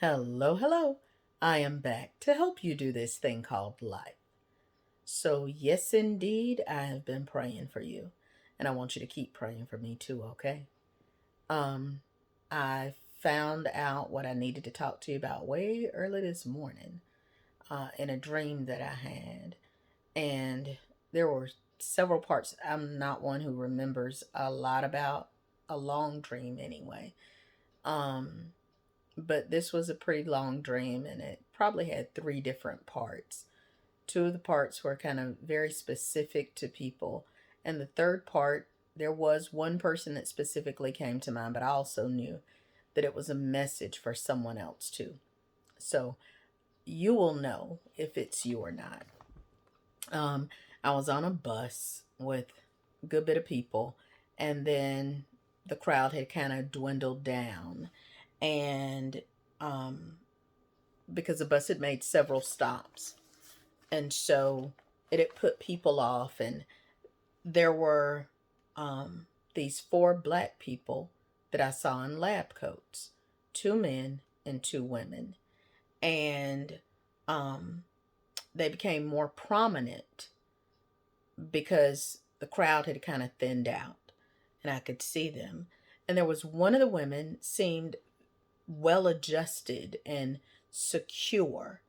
Hello, hello. I am back to help you do this thing called life. So, yes, indeed, I have been praying for you. And I want you to keep praying for me too, okay? Um, I found out what I needed to talk to you about way early this morning in a dream that I had. And there were several parts. I'm not one who remembers a lot about a long dream anyway. Um, but this was a pretty long dream and it probably had three different parts. Two of the parts were kind of very specific to people, and the third part, there was one person that specifically came to mind, but I also knew that it was a message for someone else too. So you will know if it's you or not. Um, I was on a bus with a good bit of people, and then the crowd had kind of dwindled down, and um, because the bus had made several stops. And so it had put people off, and there were um, these four black people that I saw in lab coats, two men and two women. And um, they became more prominent because the crowd had kind of thinned out and I could see them. And there was one of the women seemed well adjusted and secure,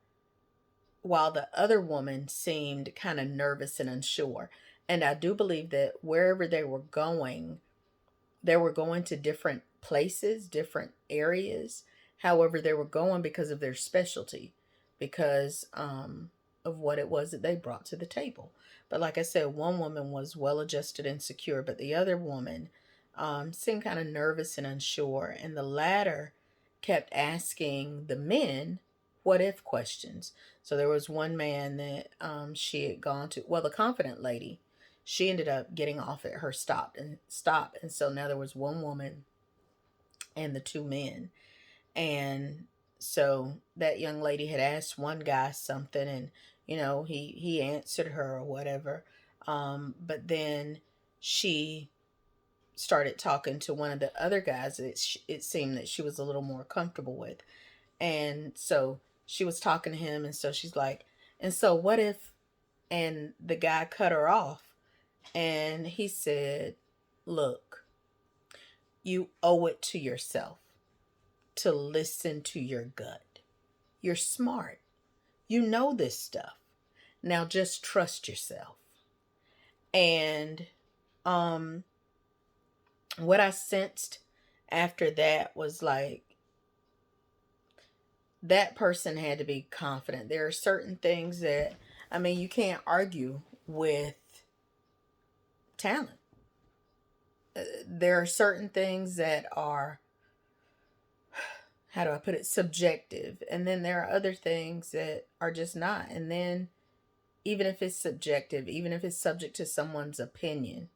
while the other woman seemed kind of nervous and unsure. And I do believe that wherever they were going to different places, different areas. However, they were going because of their specialty, because of what it was that they brought to the table. But like I said, one woman was well adjusted and secure, but the other woman seemed kind of nervous and unsure. And the latter kept asking the men what if questions. So there was one man that she had gone to, well, the confident lady, she ended up getting off at her stop, and so now there was one woman and the two men. And so that young lady had asked one guy something, and he answered her or whatever. But then she started talking to one of the other guys that it seemed that she was a little more comfortable with. And so she was talking to him, and so she's like, and so what if, and the guy cut her off, and he said, look, you owe it to yourself to listen to your gut. You're smart. You know this stuff. Now just trust yourself. And um what I sensed after that was like that person had to be confident. There are certain things that, I mean, you can't argue with talent. There are certain things that are, how do I put it, subjective. And then there are other things that are just not. And then, even if it's subjective, even if it's subject to someone's opinion,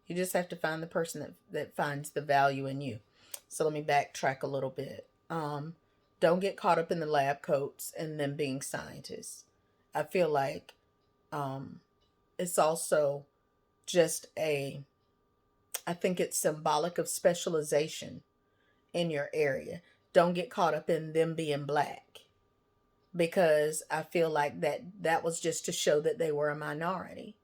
you just have to find the person that finds the value in you. So let me backtrack a little bit. Don't get caught up in the lab coats and them being scientists. I feel like it's also just I think it's symbolic of specialization in your area. Don't get caught up in them being black, because I feel like that was just to show that they were a minority.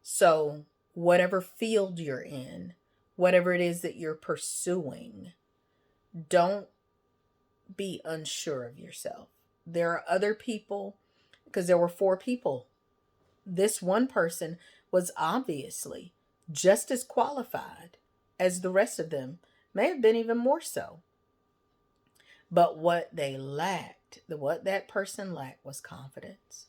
So, whatever field you're in, whatever it is that you're pursuing, don't be unsure of yourself. There are other people, because there were four people. This one person was obviously just as qualified as the rest of them, may have been even more so. But what they lacked, what that person lacked, was confidence.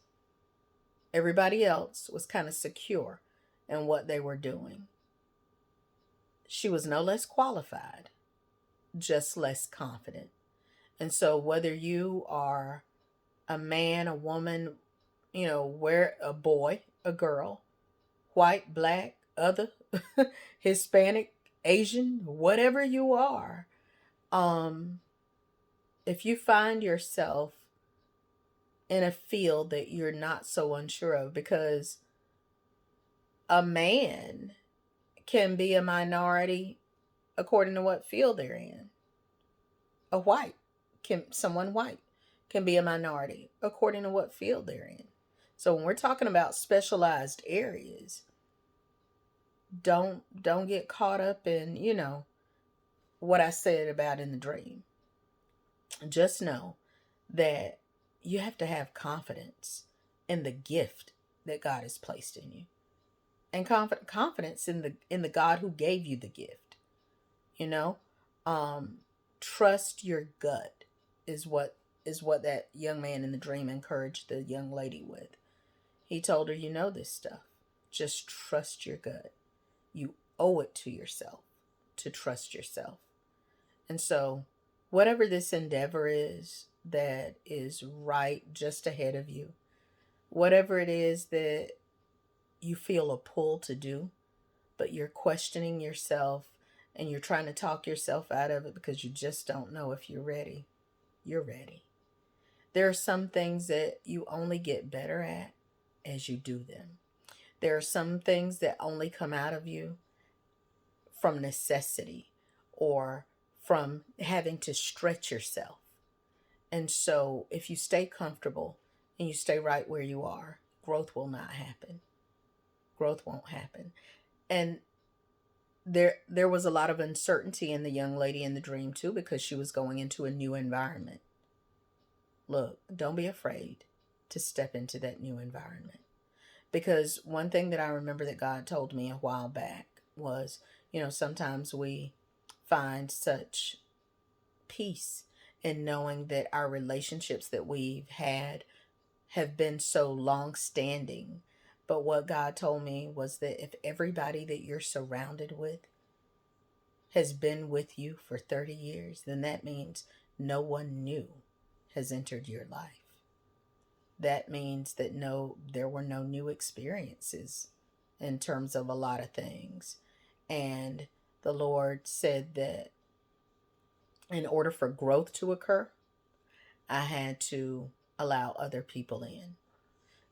Everybody else was kind of secure in what they were doing. She was no less qualified, just less confident. And so, whether you are a man, a woman, where a boy, a girl, white, black, other, Hispanic, Asian, whatever you are, um, if you find yourself in a field that you're not so unsure of, because a man can be a minority according to what field they're in. A white someone white can be a minority according to what field they're in. So when we're talking about specialized areas, don't get caught up in, what I said about in the dream. Just know that you have to have confidence in the gift that God has placed in you, and confidence in the God who gave you the gift. You know, trust your gut is what that young man in the dream encouraged the young lady with. He told her, you know this stuff. Just trust your gut. You owe it to yourself to trust yourself. And so, whatever this endeavor is that is right just ahead of you, whatever it is that you feel a pull to do, but you're questioning yourself and you're trying to talk yourself out of it because you just don't know if you're ready, you're ready. There are some things that you only get better at as you do them. There are some things that only come out of you from necessity or from having to stretch yourself. And so if you stay comfortable and you stay right where you are, growth will not happen. Growth won't happen. And there was a lot of uncertainty in the young lady in the dream too, because she was going into a new environment. Look, don't be afraid to step into that new environment. Because one thing that I remember that God told me a while back was, sometimes we find such peace in knowing that our relationships that we've had have been so long standing. But what God told me was that if everybody that you're surrounded with has been with you for 30 years, then that means no one new has entered your life. That means that there were no new experiences in terms of a lot of things. And the Lord said that in order for growth to occur, I had to allow other people in.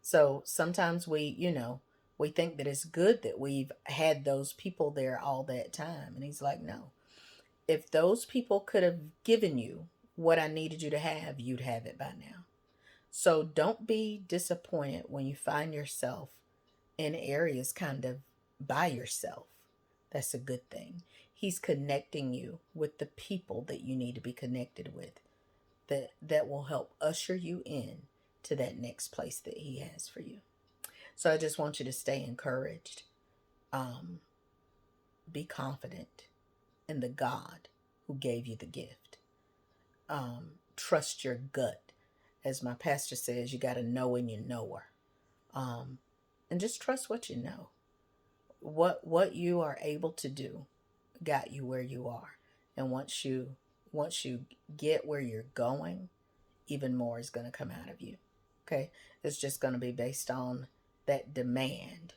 So sometimes we think that it's good that we've had those people there all that time. And he's like, no. If those people could have given you what I needed you to have, you'd have it by now. So don't be disappointed when you find yourself in areas kind of by yourself. That's a good thing. He's connecting you with the people that you need to be connected with, that will help usher you in to that next place that he has for you. So I just want you to stay encouraged. Be confident in the God who gave you the gift. Trust your gut. As my pastor says, you got to know when you know her. And just trust what you know. What you are able to do got you where you are. And once you get where you're going, even more is going to come out of you. Okay? It's just going to be based on that demand.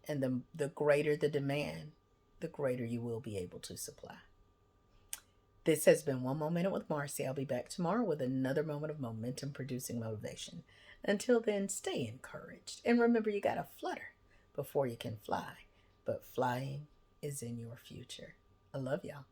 And the greater the demand, the greater you will be able to supply. This has been One More Minute with Marcy. I'll be back tomorrow with another moment of momentum producing motivation. Until then, stay encouraged. And remember, you got to flutter before you can fly. But flying is in your future. I love y'all.